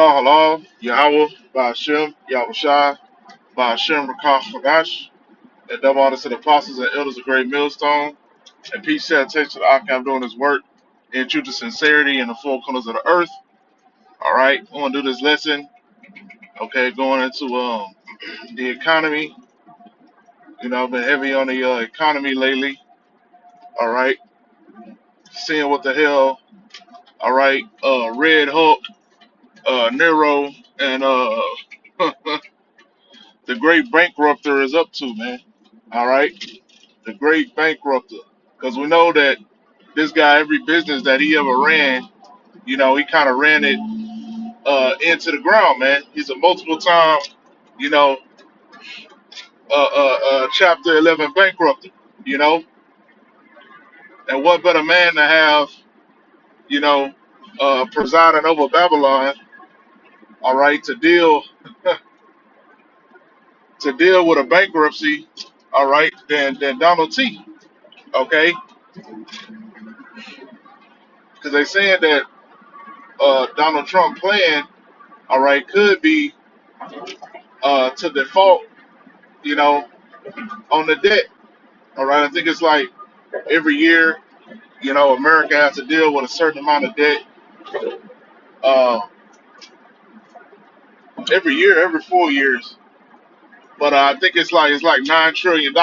Halal, Yahweh, Ba'ashem, Yahushai, Ba'ashem, Rakah Fagash, and double honor to the apostles and elders of Great Millstone, and peace shall take to the Akim doing his work in truth and sincerity in the four corners of the earth. All right, we're going to do this lesson. Okay, going into the economy. I've been heavy on the economy lately. All right, seeing what the hell. All right, Red Hulk, Nero, and the Great Bankrupter is up to, man. All right, the Great Bankrupter, because we know that this guy, every business that he ever ran, he kind of ran it into the ground, man. He's a multiple time, you know, Chapter 11 bankrupter, you know, and what better man to have, you know, presiding over Babylon, all right, to deal with a bankruptcy, all right, than Donald T. Okay, because they saying that Donald Trump plan, all right, could be to default, you know, on the debt. All right, I think it's like every year, America has to deal with a certain amount of debt. Uh, every year, every 4 years, but I think it's like $9 trillion.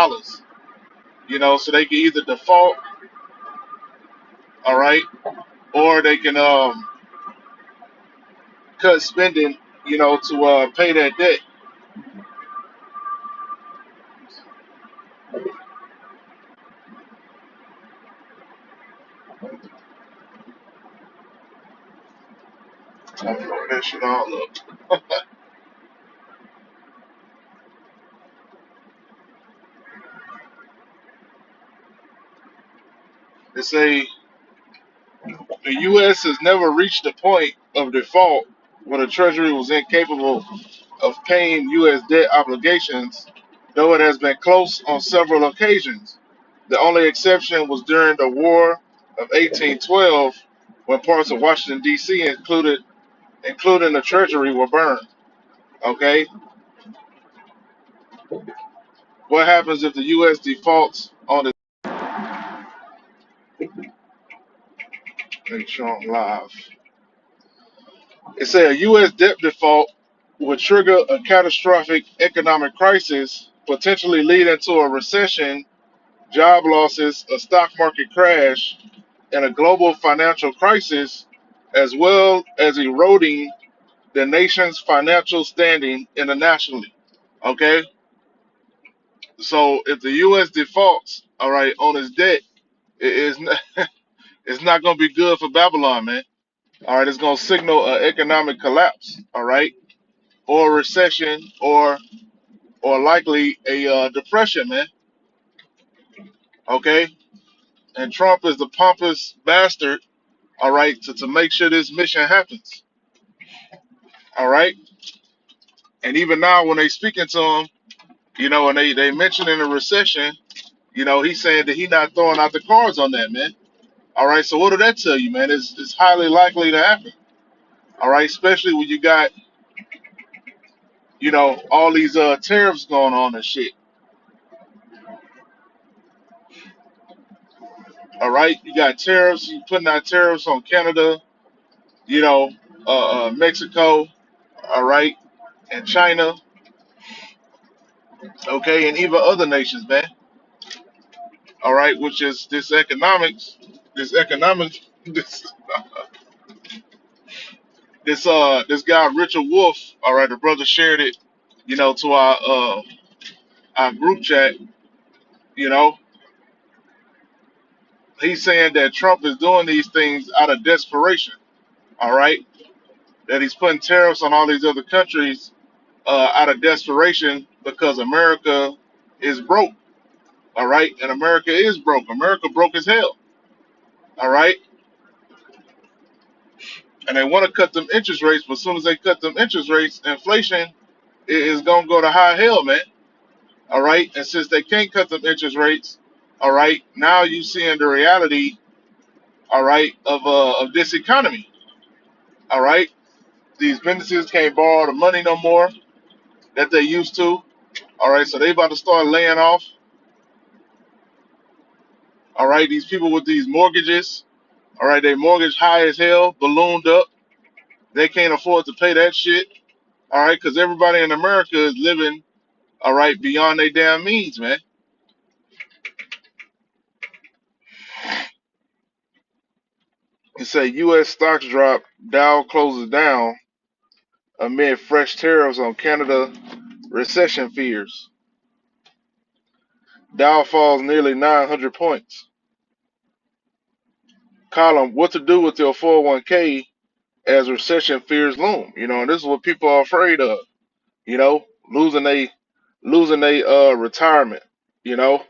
So they can either default, all right, or they can cut spending, to pay that debt. I'm throwing that shit all up. They say the U.S. has never reached the point of default where the Treasury was incapable of paying U.S. debt obligations, though it has been close on several occasions. The only exception was during the War of 1812, when parts of Washington, D.C., including the Treasury, were burned. Okay? What happens if the U.S. defaults on its... Make sure I'm live. It said a U.S. debt default would trigger a catastrophic economic crisis, potentially leading to a recession, job losses, a stock market crash, and a global financial crisis, as well as eroding the nation's financial standing internationally. Okay, so if the U.S. defaults, all right, on its debt, it is not, it's not going to be good for Babylon, man. All right, it's going to signal an economic collapse, all right, or a recession, or likely a depression, man. Okay, and Trump is the pompous bastard, all right, to make sure this mission happens, all right. And even now, when they speaking to him, and they mentioning a recession, he's saying that he's not throwing out the cards on that, man. All right, so what did that tell you, man? It's highly likely to happen. All right, especially when you got, all these tariffs going on and shit. All right, you got tariffs. You putting out tariffs on Canada, you know, Mexico. All right, and China. Okay, and even other nations, man. All right, which is this economic, this this guy Richard Wolf. All right, the brother shared it, to our group chat. You know, he's saying that Trump is doing these things out of desperation. All right, that he's putting tariffs on all these other countries out of desperation because America is broke. All right, and America is broke. America broke as hell. All right, and they want to cut them interest rates, but as soon as they cut them interest rates, inflation is gonna go to high hell, man. All right, and since they can't cut them interest rates, all right, now you seeing the reality, all right, of this economy. All right, These businesses can't borrow the money no more that they used to. All right, so they about to start laying off. All right, these people with these mortgages. All right, they mortgage high as hell, ballooned up. They can't afford to pay that shit. All right, because everybody in America is living, all right, beyond their damn means, man. You say U.S. stocks drop, Dow closes down amid fresh tariffs on Canada, recession fears. Dow falls nearly 900 points. Column, what to do with your 401k as recession fears loom? And this is what people are afraid of. You know, losing a retirement. You know,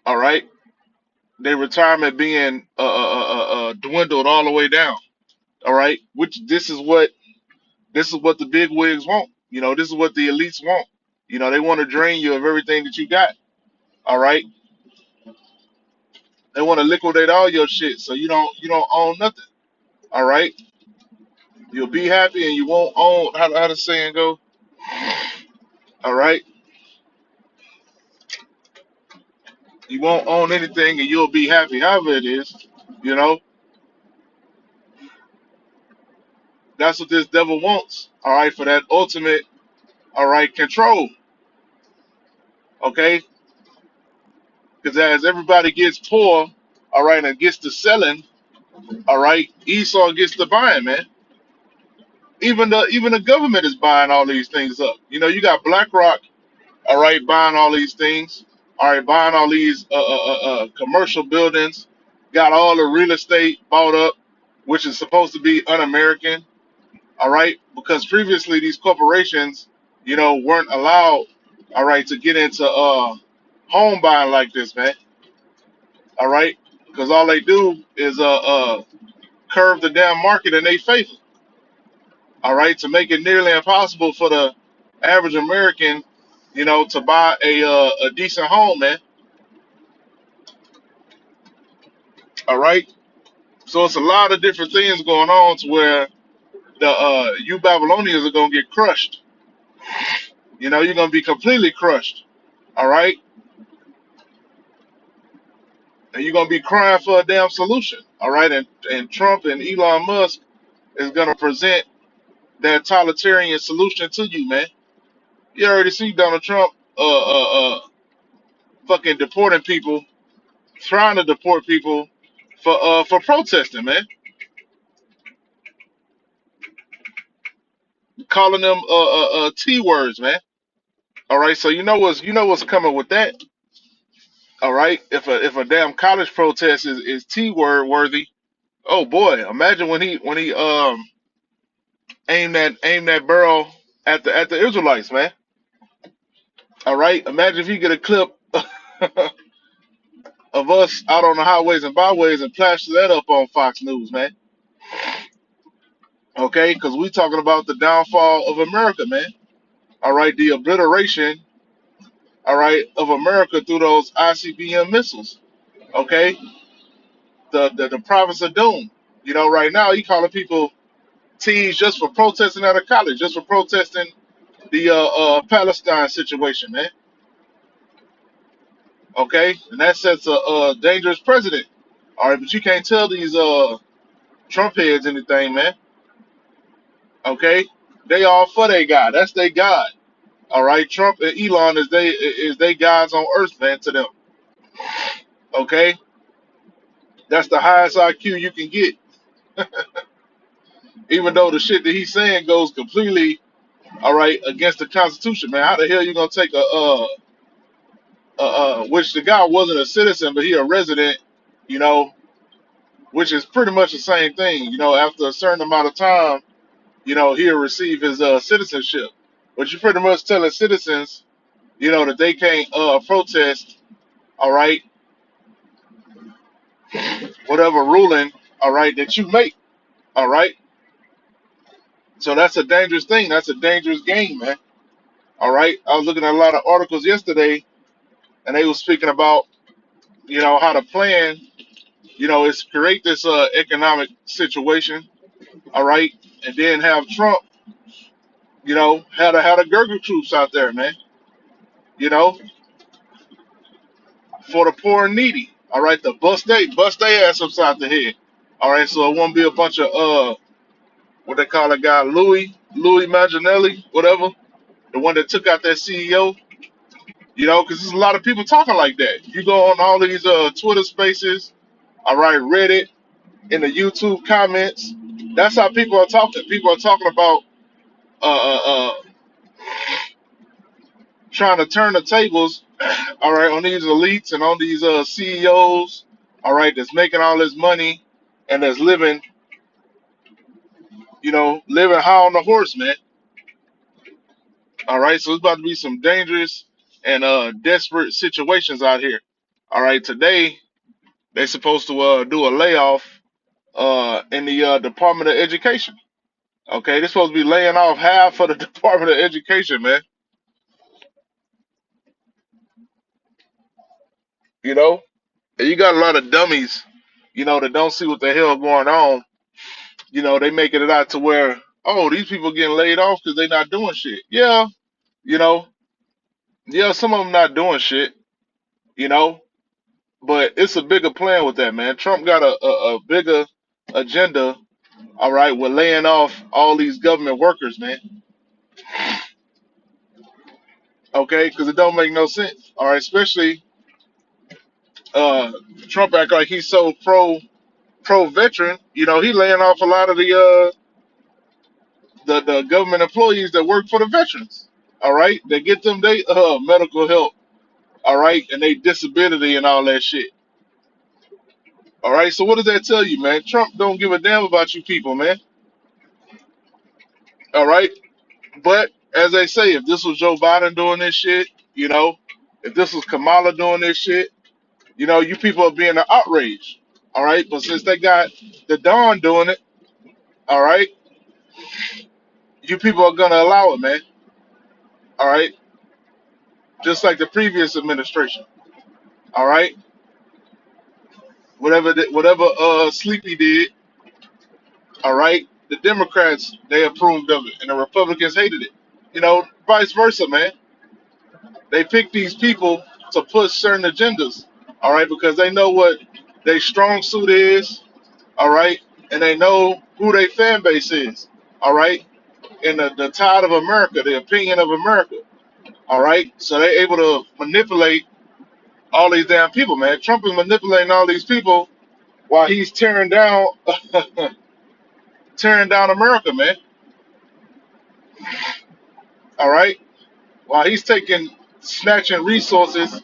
all right, their retirement being dwindled all the way down. All right, which this is what the big wigs want. This is what the elites want. They want to drain you of everything that you got. All right, they want to liquidate all your shit, so you don't own nothing. All right, you'll be happy and you won't own. How the saying go? All right, you won't own anything and you'll be happy. However it is, you know that's what this devil wants. All right, for that ultimate. All right, control. Okay, because as everybody gets poor, all right, and gets to selling, all right, Esau gets to buying, man. Even the government is buying all these things up. You got BlackRock, all right, buying all these things, all right, buying all these commercial buildings, got all the real estate bought up, which is supposed to be un-American, all right, because previously these corporations, weren't allowed, all right, to get into home buying like this, man, all right, because all they do is curve the damn market in their favor, all right, to make it nearly impossible for the average American, to buy a decent home, man. All right, so it's a lot of different things going on to where the you Babylonians are gonna get crushed. You're gonna be completely crushed. All right, and you're gonna be crying for a damn solution. All right, and Trump and Elon Musk is gonna present that totalitarian solution to you, man. You already see Donald Trump fucking deporting people, trying to deport people for protesting, man, calling them T words, man. All right, so you know what's coming with that. All right, if a damn college protest is T word worthy, oh boy, imagine when he aimed that barrel at the Israelites, man. All right, imagine if you get a clip of us out on the highways and byways and plaster that up on Fox News, man. Okay, because we talking about the downfall of America, man. All right, the obliteration, all right, of America through those ICBM missiles. Okay, the province of doom. Right now you calling people T's just for protesting at a college, just for protesting the Palestine situation, man. Okay, and that sets a dangerous precedent. All right, but you can't tell these Trump heads anything, man. Okay, they all for their God. That's their God. All right, Trump and Elon is they gods on earth, man. To them, okay, that's the highest IQ you can get. Even though the shit that he's saying goes completely, all right, against the Constitution, man. How the hell you gonna take which the guy wasn't a citizen, but he a resident, you know, which is pretty much the same thing. After a certain amount of time, he'll receive his citizenship. But you're pretty much telling citizens, that they can't protest, all right, whatever ruling, all right, that you make, all right. So that's a dangerous thing. That's a dangerous game, man. All right. I was looking at a lot of articles yesterday, and they were speaking about, how the plan, It's create this economic situation, all right, and then have Trump, had a Gurgle troops out there, man, you know, for the poor and needy, all right, the bust they ass upside the head, all right, so it won't be a bunch of what they call a guy Louis Manganiello, whatever, the one that took out that CEO, because there's a lot of people talking like that. You go on all these Twitter Spaces, all right, Reddit, in the YouTube comments. That's how people are talking. People are talking about uh, uh, uh, trying to turn the tables, all right, on these elites and on these CEOs, all right, that's making all this money and that's living, living high on the horse, man. All right, so it's about to be some dangerous and desperate situations out here. All right, today they're supposed to do a layoff in the Department of Education. Okay, they're supposed to be laying off half of the Department of Education, man. You know, and you got a lot of dummies, that don't see what the hell going on. They making it out to where, oh, these people getting laid off because they not doing shit. Yeah, you know, yeah, some of them not doing shit, you know, but it's a bigger plan with that, man. Trump got a bigger agenda, all right, with laying off all these government workers, man. Okay, because it don't make no sense. All right, especially uh, Trump act like he's so pro veteran. He laying off a lot of the government employees that work for the veterans. All right, they get them they medical help. All right, and they disability and all that shit. All right, so what does that tell you, man? Trump don't give a damn about you people, man. All right, but as they say, if this was Joe Biden doing this shit, if this was Kamala doing this shit, you people are being an outrage. All right, but since they got the Don doing it, all right, you people are gonna allow it, man. All right, just like the previous administration. All right, whatever Sleepy did, all right, the Democrats they approved of it, and the Republicans hated it. Vice versa, man. They pick these people to push certain agendas, all right, because they know what their strong suit is, all right, and they know who their fan base is, all right, and the tide of America, the opinion of America, all right. So they're able to manipulate all these damn people, man. Trump is manipulating all these people while he's tearing down, tearing down America, man. All right, while he's taking, snatching resources,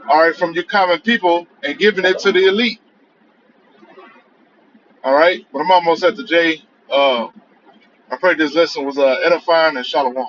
all right, from your common people and giving it to the elite. All right, but I'm almost at the J. I pray this lesson was edifying and shalom.